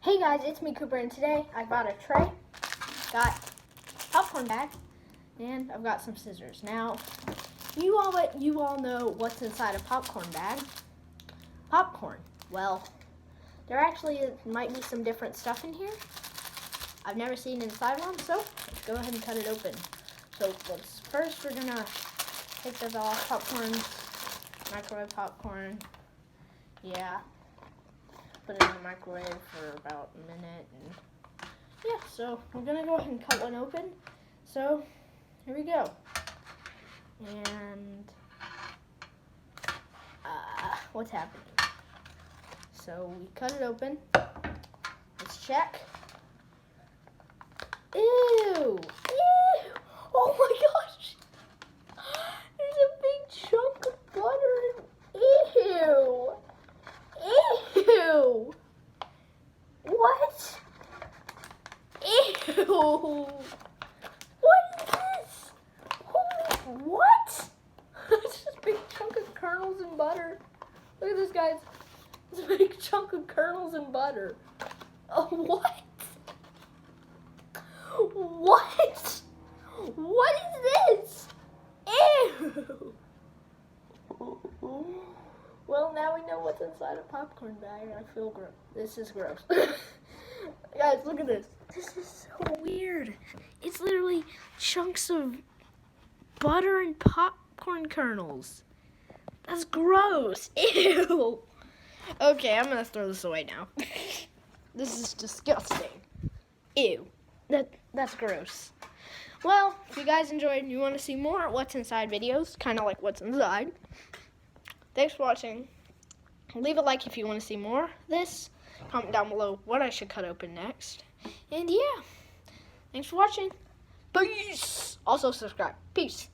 Hey guys, it's me Cooper, and today I bought a tray, got a popcorn bag, and I've got some scissors. Now, you all know what's inside a popcorn bag. Popcorn. Well, there actually might be some different stuff in here. I've never seen inside one, so let's go ahead and cut it open. So first we're gonna take those off. Popcorn, microwave popcorn. Yeah. Put it in the microwave for about a minute, and yeah, so we're gonna go ahead and cut one open. So here we go. And what's happening? So we cut it open. Let's check. Ew! Ew! Oh my gosh! There's a big chunk of butter. Ew! Ew! What? Ew! What is this? Holy, what? It's just a big chunk of kernels and butter. Look at this, guys. It's a big chunk of kernels and butter. Oh, what? What? What is this? Ew! Well, now we know what's inside a popcorn bag, and I feel gross. This is gross. Guys, look at this. This is so weird. It's literally chunks of butter and popcorn kernels. That's gross. Ew. Okay, I'm gonna throw this away now. This is disgusting. Ew. That's gross. Well, if you guys enjoyed and you want to see more What's Inside videos, kind of like What's Inside, thanks for watching. Leave a like if you want to see more of this. Comment down below what I should cut open next. And yeah, thanks for watching. Peace. Also subscribe. Peace.